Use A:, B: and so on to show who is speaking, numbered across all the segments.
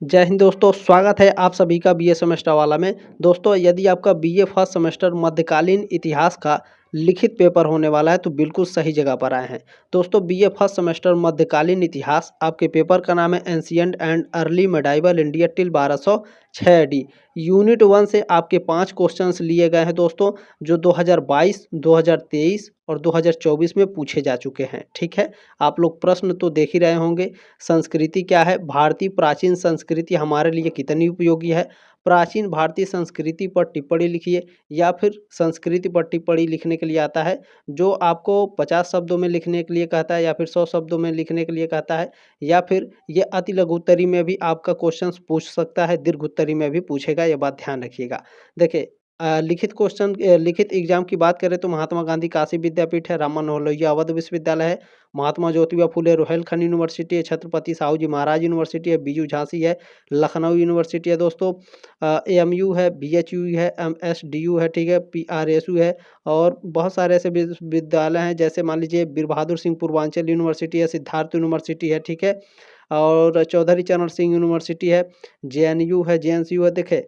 A: जय हिंद दोस्तों, स्वागत है आप सभी का बीए सेमेस्टर वाला में। दोस्तों, यदि आपका बीए फर्स्ट सेमेस्टर मध्यकालीन इतिहास का लिखित पेपर होने वाला है तो बिल्कुल सही जगह पर आए हैं। दोस्तों, बीए फर्स्ट सेमेस्टर मध्यकालीन इतिहास आपके पेपर का नाम है ancient and early medieval India till 1206 AD. Unit 1 से आपके 5 क्वेश्चंस लिए गए हैं दोस्तों, जो 2022, 2023 और 2024 में पूछे जा चुके हैं। ठीक है, आप लोग प्रश्न तो देख ही रहे होंगे। संस्कृति क्या है? भारतीय प्राचीन संस्कृति हमारे लिए कितनी उपयोगी है? प्राचीन भारतीय संस्कृति पर टिप्पणी लिखिए, या फिर संस्कृति पर टिप्पणी लिखने के लिए आता है जो आपको 50 शब्दों में लिखने के लिए कहता है, या फिर 100 शब्दों में लिखने के लिए कहता है, या फिर ये अति लघु उत्तरी में भी आपका क्वेश्चन पूछ सकता है, दीर्घ उत्तरी में भी पूछेगा, ये बात ध्यान रखिएगा। देखिए, लिखित क्वेश्चन लिखित एग्जाम की बात करें तो महात्मा गांधी काशी विद्यापीठ है, राम मनोहर लोहिया अवध विश्वविद्यालय है, महात्मा ज्योतिबा फुले रोहिलखंड यूनिवर्सिटी है, छत्रपति साहू जी महाराज यूनिवर्सिटी है, बीयू झांसी है, लखनऊ यूनिवर्सिटी है दोस्तों, एएमयू है, बीएचयू है, एमएसडीयू है, ठीक है, पीआरएसयू है, और बहुत सारे ऐसे विश्वविद्यालय हैं, जैसे मान लीजिए बीर बहादुर सिंह पूर्वांचल यूनिवर्सिटी है, सिद्धार्थ यूनिवर्सिटी है, ठीक है, और चौधरी चरण सिंह यूनिवर्सिटी है, जेएनयू है, जेएनसीयू है। देखे,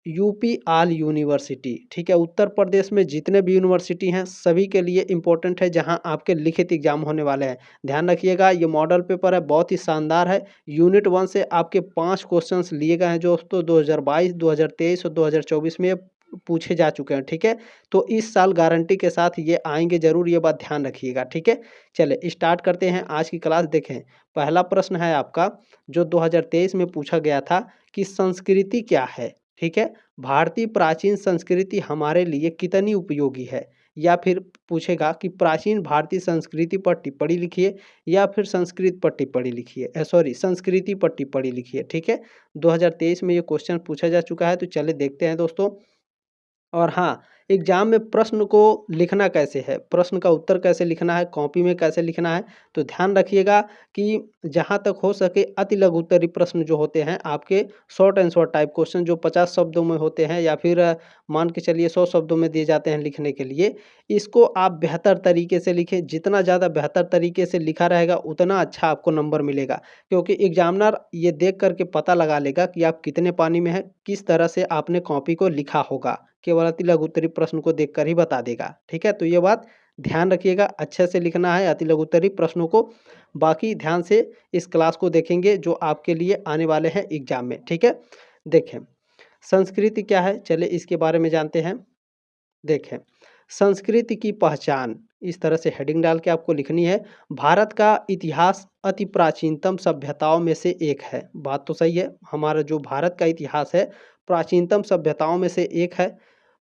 A: यूपी आल यूनिवर्सिटी, ठीक है, उत्तर प्रदेश में जितने भी यूनिवर्सिटी हैं सभी के लिए इम्पोर्टेंट है, जहां आपके लिखित एग्जाम होने वाले हैं। ध्यान रखिएगा, ये मॉडल पेपर है, बहुत ही शानदार है। यूनिट 1 से आपके 5 क्वेश्चंस लिए गए हैं जो दोस्तों 2022, 2023 और 2024 में पूछे जा चुके हैं। ठीक है, तो इस साल गारंटी के साथ ये आएंगे जरूर, ये बात ध्यान रखिएगा। ठीक है, चले स्टार्ट करते हैं आज की क्लास। देखें, पहला प्रश्न है आपका जो 2023 में पूछा गया था कि संस्कृति क्या है। ठीक है, भारतीय प्राचीन संस्कृति हमारे लिए कितनी उपयोगी है, या फिर पूछेगा कि प्राचीन भारतीय संस्कृति पर टिप्पणी लिखिए, या फिर संस्कृत पर टिप्पणी लिखिए, सॉरी संस्कृति पर टिप्पणी लिखिए। ठीक है, 2023 में ये क्वेश्चन पूछा जा चुका है, तो चले देखते हैं दोस्तों। और हाँ, एग्जाम में प्रश्न को लिखना कैसे है, प्रश्न का उत्तर कैसे लिखना है, कॉपी में कैसे लिखना है, तो ध्यान रखिएगा कि जहाँ तक हो सके अति लघु उत्तरीय प्रश्न जो होते हैं आपके short and short type question जो 50 शब्दों में होते हैं, या फिर मान के चलिए 100 शब्दों में दिए जाते हैं लिखने के लिए, इसको आप बेहतर तरीके से लिखें। जितना ज़्यादा बेहतर तरीके से लिखा रहेगा उतना अच्छा आपको नंबर मिलेगा, क्योंकि एग्जामिनर ये देख करके पता लगा लेगा कि आप कितने पानी में हैं, किस तरह से आपने कॉपी को लिखा होगा, केवल अति लघु उत्तरीय प्रश्न को देखकर ही बता देगा। ठीक है, तो ये बात ध्यान रखिएगा, अच्छे से लिखना है अति लघु उत्तरीय प्रश्नों को। बाकी ध्यान से इस क्लास को देखेंगे जो आपके लिए आने वाले हैं एग्जाम में। ठीक है, देखें, संस्कृति क्या है, चले इसके बारे में जानते हैं। देखें, संस्कृति की पहचान, इस तरह से हेडिंग डाल के आपको लिखनी है। भारत का इतिहास अति प्राचीनतम सभ्यताओं में से एक है। बात तो सही है, हमारा जो भारत का इतिहास है प्राचीनतम सभ्यताओं में से एक है।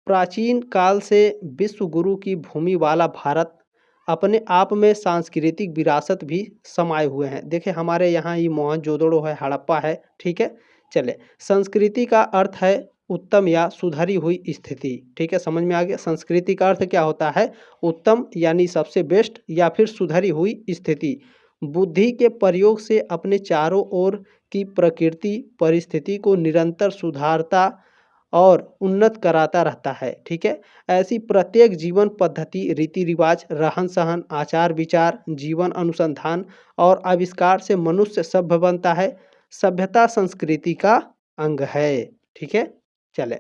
A: प्राचीन काल से विश्व गुरु की भूमि वाला भारत अपने आप में सांस्कृतिक विरासत भी समाये हुए हैं। देखिए, हमारे यहाँ ये मोहनजोदड़ो है, हड़प्पा है। ठीक है, चले, संस्कृति का अर्थ है उत्तम या सुधरी हुई स्थिति। ठीक है, समझ में आ गया। संस्कृति का अर्थ क्या होता है? उत्तम यानी सबसे बेस्ट, या फिर सुधरी हुई स्थिति। बुद्धि के प्रयोग से अपने चारों ओर की प्रकृति परिस्थिति को निरंतर सुधारता और उन्नत कराता रहता है। ठीक है, ऐसी प्रत्येक जीवन पद्धति, रीति रिवाज, रहन सहन, आचार विचार, जीवन अनुसंधान और आविष्कार से मनुष्य सभ्य बनता है। सभ्यता संस्कृति का अंग है। ठीक है, चले,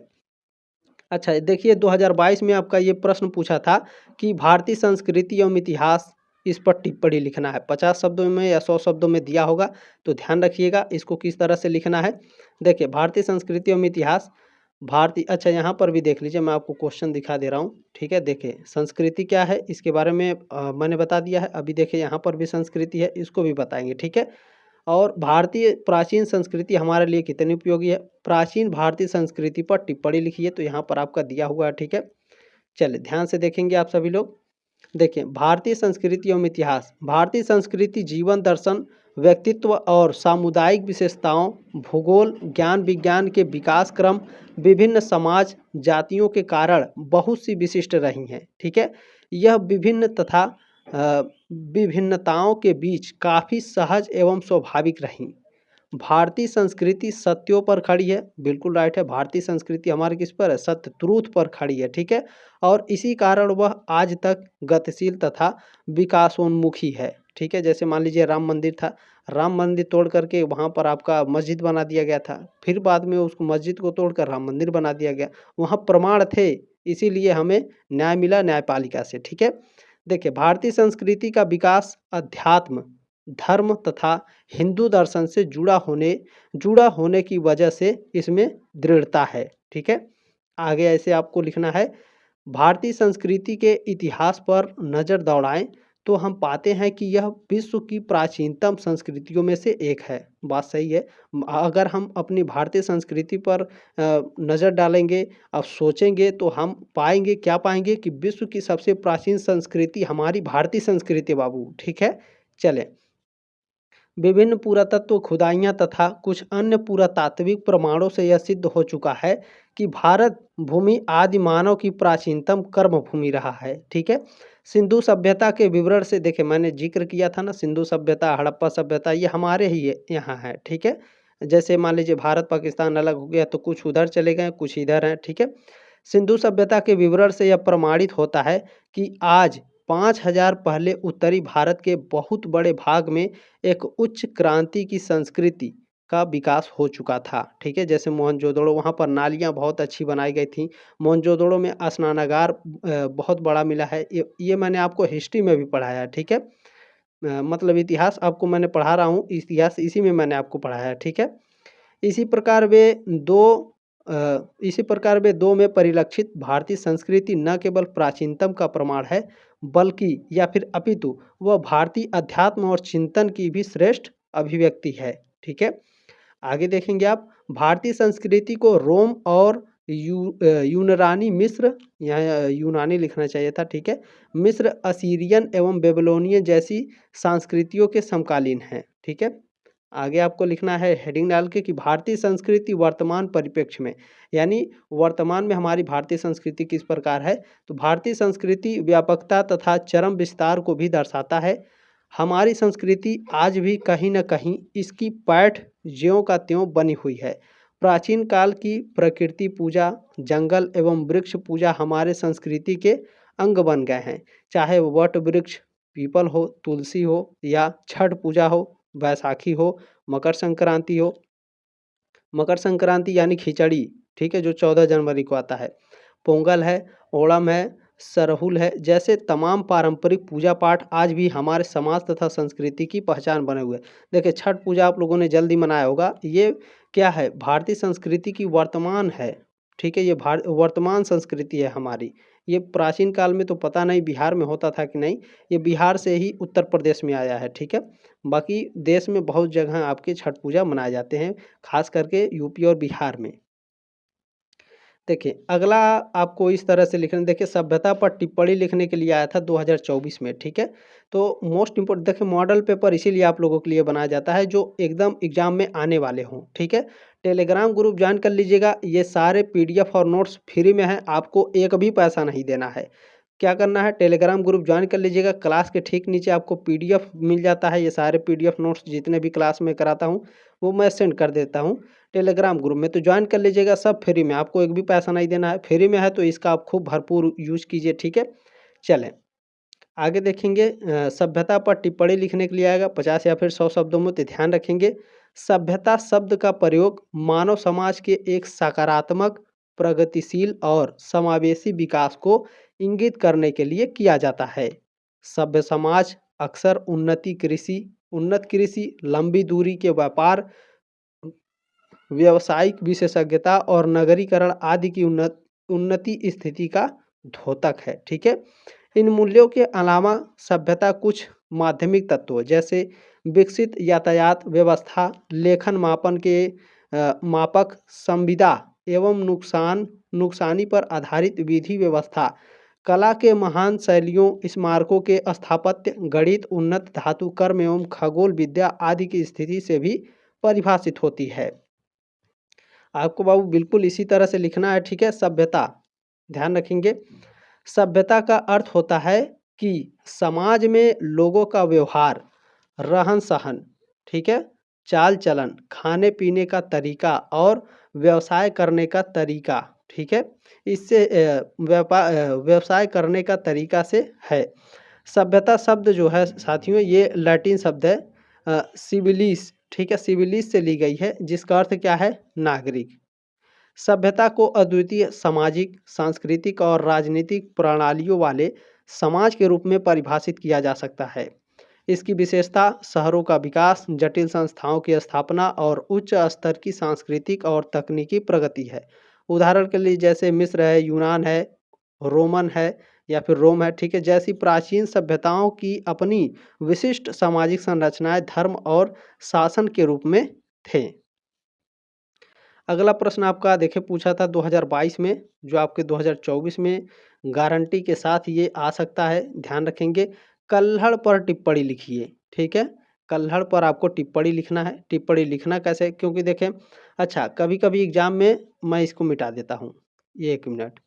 A: अच्छा देखिए, 2022 में आपका ये प्रश्न पूछा था कि भारतीय संस्कृति एवं इतिहास, इस पर टिप्पणी लिखना है। 50 शब्दों में या 100 शब्दों में दिया होगा, तो ध्यान रखिएगा इसको किस तरह से लिखना है। देखिए, भारतीय संस्कृति एवं इतिहास, भारतीय, अच्छा यहाँ पर भी देख लीजिए, मैं आपको क्वेश्चन दिखा दे रहा हूँ। ठीक है, देखिए संस्कृति क्या है इसके बारे में मैंने बता दिया है। अभी देखिए यहाँ पर भी संस्कृति है, इसको भी बताएंगे। ठीक है, और भारतीय प्राचीन संस्कृति हमारे लिए कितनी उपयोगी है, प्राचीन भारतीय संस्कृति पर टिप्पणी लिखिए, तो यहाँ पर आपका दिया हुआ है। ठीक है, चलिए ध्यान से देखेंगे आप सभी लोग। देखिए, भारतीय संस्कृति एवं इतिहास, भारतीय संस्कृति जीवन दर्शन, व्यक्तित्व और सामुदायिक विशेषताओं, भूगोल, ज्ञान विज्ञान के विकास क्रम, विभिन्न समाज जातियों के कारण बहुत सी विशिष्ट रही हैं। ठीक है, यह विभिन्न तथा विभिन्नताओं के बीच काफ़ी सहज एवं स्वाभाविक रहीं। भारतीय संस्कृति सत्यों पर खड़ी है, बिल्कुल राइट है। भारतीय संस्कृति हमारे किस पर है? सत्य, ट्रूथ पर खड़ी है। ठीक है, और इसी कारण वह आज तक गतिशील तथा विकासोन्मुखी है। ठीक है, जैसे मान लीजिए राम मंदिर था, राम मंदिर तोड़ करके वहाँ पर आपका मस्जिद बना दिया गया था। फिर बाद में उस मस्जिद को तोड़कर राम मंदिर बना दिया गया। वहाँ प्रमाण थे, इसीलिए हमें न्याय मिला न्यायपालिका से। ठीक है, देखिए भारतीय संस्कृति का विकास अध्यात्म, धर्म तथा हिंदू दर्शन से जुड़ा होने की वजह से इसमें दृढ़ता है। ठीक है, आगे ऐसे आपको लिखना है, भारतीय संस्कृति के इतिहास पर नज़र दौड़ाएं तो हम पाते हैं कि यह विश्व की प्राचीनतम संस्कृतियों में से एक है। बात सही है। अगर हम अपनी भारतीय संस्कृति पर नज़र डालेंगे, अब सोचेंगे, तो हम पाएंगे, क्या पाएंगे कि विश्व की सबसे प्राचीन संस्कृति हमारी भारतीय संस्कृति बाबू। ठीक है, चलें। विभिन्न पुरातत्व खुदाइयाँ तथा कुछ अन्य पुरातात्विक प्रमाणों से यह सिद्ध हो चुका है कि भारत भूमि आदि मानव की प्राचीनतम कर्म भूमि रहा है। ठीक है, सिंधु सभ्यता के विवरण से देखे, मैंने जिक्र किया था ना, सिंधु सभ्यता, हड़प्पा सभ्यता, ये हमारे ही यहाँ है। ठीक है, जैसे मान लीजिए भारत पाकिस्तान अलग हो गया तो कुछ उधर चले गए, कुछ इधर हैं। ठीक है, सिंधु सभ्यता के विवरण से यह प्रमाणित होता है कि आज 5000 पहले उत्तरी भारत के बहुत बड़े भाग में एक उच्च क्रांति की संस्कृति का विकास हो चुका था। ठीक है, जैसे मोहनजोदड़ो, वहाँ पर नालियाँ बहुत अच्छी बनाई गई थी। मोहनजोदड़ो में स्नानागार बहुत बड़ा मिला है। ये मैंने आपको हिस्ट्री में भी पढ़ाया है। ठीक है, मतलब इतिहास आपको मैंने पढ़ा रहा हूँ, इतिहास इसी में मैंने आपको पढ़ाया है। ठीक है, इसी प्रकार वे दो में परिलक्षित भारतीय संस्कृति न केवल प्राचीनतम का प्रमाण है, बल्कि या फिर अपितु वह भारतीय अध्यात्म और चिंतन की भी श्रेष्ठ अभिव्यक्ति है। ठीक है, आगे देखेंगे आप, भारतीय संस्कृति को रोम और यूनानी मिस्र, यहाँ यूनानी लिखना चाहिए था। ठीक है, मिस्र, असीरियन एवं बेबीलोनियन जैसी संस्कृतियों के समकालीन हैं। ठीक है, आगे आपको लिखना है हेडिंग डाल के कि भारतीय संस्कृति वर्तमान परिप्रेक्ष्य में, यानी वर्तमान में हमारी भारतीय संस्कृति किस प्रकार है। तो भारतीय संस्कृति व्यापकता तथा चरम विस्तार को भी दर्शाता है। हमारी संस्कृति आज भी कहीं न कहीं इसकी पैठ ज्यों का त्यों बनी हुई है। प्राचीन काल की प्रकृति पूजा, जंगल एवं वृक्ष पूजा हमारे संस्कृति के अंग बन गए हैं। चाहे वो वट वृक्ष, पीपल हो, तुलसी हो, या छठ पूजा हो, बैसाखी हो, मकर संक्रांति हो। मकर संक्रांति यानी खिचड़ी, ठीक है, जो 14 जनवरी को आता है। पोंगल है, ओणम है, सरहुल है, जैसे तमाम पारंपरिक पूजा पाठ आज भी हमारे समाज तथा संस्कृति की पहचान बने हुए हैं। देखिए, छठ पूजा आप लोगों ने जल्दी मनाया होगा। ये क्या है, भारतीय संस्कृति की वर्तमान है। ठीक है, ये वर्तमान संस्कृति है हमारी। ये प्राचीन काल में तो पता नहीं बिहार में होता था कि नहीं, ये बिहार से ही उत्तर प्रदेश में आया है। ठीक है, बाकी देश में बहुत जगह आपके छठ पूजा मनाए जाते हैं, खास करके यूपी और बिहार में। देखिए, अगला आपको इस तरह से लिखना, देखिए सभ्यता पर टिप्पणी लिखने के लिए आया था 2024 में। ठीक है, तो मोस्ट इम्पोर्टेंट, देखिए मॉडल पेपर इसीलिए आप लोगों के लिए बनाया जाता है जो एकदम एग्जाम में आने वाले हों। ठीक है, टेलीग्राम ग्रुप ज्वाइन कर लीजिएगा, ये सारे पीडीएफ और नोट्स फ्री में है, आपको एक भी पैसा नहीं देना है। क्या करना है, टेलीग्राम ग्रुप ज्वाइन कर लीजिएगा, क्लास के ठीक नीचे आपको पीडीएफ मिल जाता है। ये सारे पीडीएफ नोट्स जितने भी क्लास में कराता हूँ वो मैं सेंड कर देता हूँ टेलीग्राम ग्रुप में, तो ज्वाइन कर लीजिएगा, सब फ्री में, आपको एक भी पैसा नहीं देना है, फ्री में है, तो इसका आप खूब भरपूर यूज कीजिए। ठीक है, चलें आगे देखेंगे। सभ्यता पर टिप्पणी लिखने के लिए आएगा 50 या फिर 100 शब्दों में, तो ध्यान रखेंगे सभ्यता शब्द का प्रयोग मानव समाज के एक सकारात्मक, प्रगतिशील और समावेशी विकास को इंगित करने के लिए किया जाता है। सभ्य समाज अक्सर उन्नत कृषि, लंबी दूरी के व्यापार, व्यावसायिक विशेषज्ञता और नगरीकरण आदि की उन्नति स्थिति का द्योतक है। ठीक है, इन मूल्यों के अलावा सभ्यता कुछ माध्यमिक तत्वों जैसे विकसित यातायात व्यवस्था, लेखन मापन के मापक, संविदा एवं नुकसानी पर आधारित विधि व्यवस्था, कला के महान शैलियों, स्मारकों के स्थापत्य, गणित, उन्नत धातु कर्म एवं खगोल विद्या आदि की स्थिति से भी परिभाषित होती है। आपको बाबू बिल्कुल इसी तरह से लिखना है। ठीक है, सभ्यता ध्यान रखेंगे, सभ्यता का अर्थ होता है कि समाज में लोगों का व्यवहार, रहन सहन, ठीक है, चाल चलन, खाने पीने का तरीका और व्यवसाय करने का तरीका। ठीक है, इससे व्यवसाय करने का तरीका से है। सभ्यता शब्द जो है साथियों, ये लैटिन शब्द है, सिविलिस, ठीक है, सिविलिस से ली गई है, जिसका अर्थ क्या है? नागरिक। सभ्यता को अद्वितीय सामाजिक, सांस्कृतिक और राजनीतिक प्रणालियों वाले समाज के रूप में परिभाषित किया जा सकता है। इसकी विशेषता शहरों का विकास, जटिल संस्थाओं की स्थापना और उच्च स्तर की सांस्कृतिक और तकनीकी प्रगति है। उदाहरण के लिए जैसे मिस्र है, यूनान है, रोमन है या फिर रोम है, ठीक है, जैसी प्राचीन सभ्यताओं की अपनी विशिष्ट सामाजिक संरचनाएं, धर्म और शासन के रूप में थे। अगला प्रश्न आपका देखिए पूछा था 2022 में, जो आपके 2024 में गारंटी के साथ ये आ सकता है, ध्यान रखेंगे। कल्हड़ पर टिप्पणी लिखिए, ठीक है, कल्हड़ पर आपको टिप्पणी लिखना है। टिप्पणी लिखना कैसे? क्योंकि देखें, अच्छा, कभी कभी एग्जाम में, मैं इसको मिटा देता हूँ, ये 1 मिनट,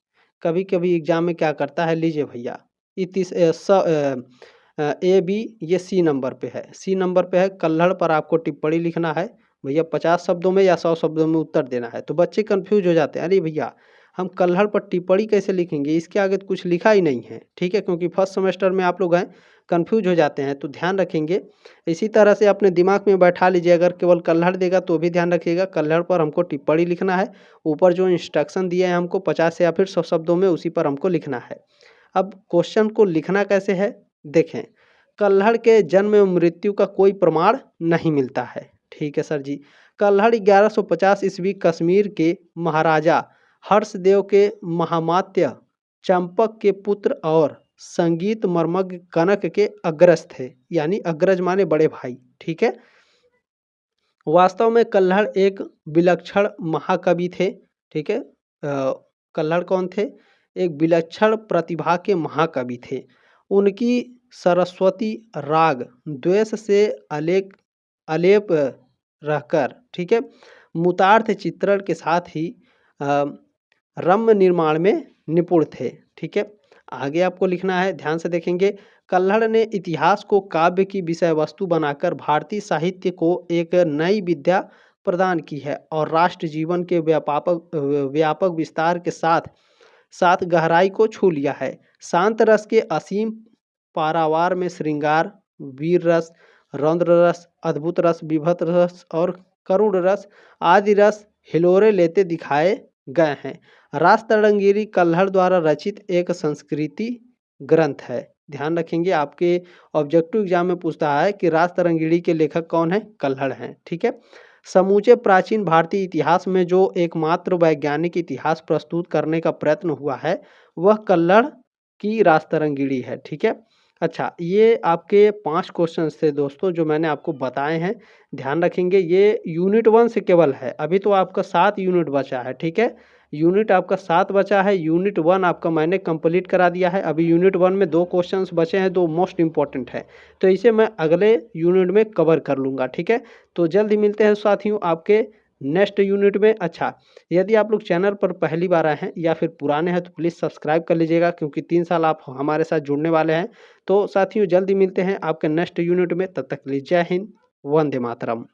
A: कभी कभी एग्जाम में क्या करता है, लीजिए भैया, ए बी ये सी नंबर पे है, सी नंबर पे है, कल्हड़ पर आपको टिप्पणी लिखना है भैया, 50 शब्दों में या 100 शब्दों में उत्तर देना है। तो बच्चे कंफ्यूज हो जाते हैं, अरे भैया हम कल्हड़ पर टिप्पणी कैसे लिखेंगे, इसके आगे तो कुछ लिखा ही नहीं है, ठीक है, क्योंकि फर्स्ट सेमेस्टर में आप लोग हैं, कंफ्यूज हो जाते हैं। तो ध्यान रखेंगे, इसी तरह से अपने दिमाग में बैठा लीजिए, अगर केवल कल्हड़ देगा तो भी ध्यान रखिएगा, कल्हड़ पर हमको टिप्पणी लिखना है। ऊपर जो इंस्ट्रक्शन दिए हैं हमको 50 या फिर 100 शब्दों में, उसी पर हमको लिखना है। अब क्वेश्चन को लिखना कैसे है, देखें, कल्हड़ के जन्म एवं मृत्यु का कोई प्रमाण नहीं मिलता है, ठीक है सर जी। कल्हड़ 1150 ईस्वी कश्मीर के महाराजा हर्षदेव के महामात्य चंपक के पुत्र और संगीत मर्मज्ञ कनक के अग्रज थे, यानी अग्रज माने बड़े भाई, ठीक है। वास्तव में कल्हड़ एक विलक्षण महाकवि थे, ठीक है। कल्हड़ कौन थे? एक विलक्षण प्रतिभा के महाकवि थे। उनकी सरस्वती राग द्वेष से अलेप रहकर, ठीक है, मुतार्थ चित्रण के साथ ही रम्य निर्माण में निपुण थे, ठीक है। आगे आपको लिखना है, ध्यान से देखेंगे। कल्हड़ ने इतिहास को काव्य की विषय वस्तु बनाकर भारतीय साहित्य को एक नई विद्या प्रदान की है और राष्ट्र जीवन के व्यापक विस्तार के साथ साथ गहराई को छू लिया है। शांत रस के असीम पारावार में श्रृंगार, वीर रस, रौद्र रस, अद्भुत रस, विभत रस और करुण रस आदि रस हिलोरे लेते दिखाए गए हैं। रास तरंगिणी कल्हड़ द्वारा रचित एक संस्कृति ग्रंथ है। ध्यान रखेंगे, आपके ऑब्जेक्टिव एग्जाम में पूछता है कि रास तरंगिणी के लेखक कौन है? कल्हड़ हैं, ठीक है। समूचे प्राचीन भारतीय इतिहास में जो एकमात्र वैज्ञानिक इतिहास प्रस्तुत करने का प्रयत्न हुआ है वह कल्हड़ की रास तरंगिणी है, ठीक है। अच्छा, ये आपके 5 क्वेश्चन थे दोस्तों, जो मैंने आपको बताए हैं। ध्यान रखेंगे, ये यूनिट 1 से केवल है, अभी तो आपका 7 यूनिट बचा है, ठीक है। यूनिट आपका 7 बचा है, यूनिट 1 आपका मैंने कंप्लीट करा दिया है। अभी यूनिट 1 में 2 क्वेश्चंस बचे हैं, 2 मोस्ट इंपॉर्टेंट है, तो इसे मैं अगले यूनिट में कवर कर लूँगा, ठीक है। तो जल्द ही मिलते हैं साथियों आपके नेक्स्ट यूनिट में। अच्छा, यदि आप लोग चैनल पर पहली बार आए हैं या फिर पुराने हैं तो प्लीज़ सब्सक्राइब कर लीजिएगा, क्योंकि 3 साल आप हमारे साथ जुड़ने वाले हैं। तो साथियों जल्दी मिलते हैं आपके नेक्स्ट यूनिट में, तब तक के लिए जय हिंद, वंदे मातरम।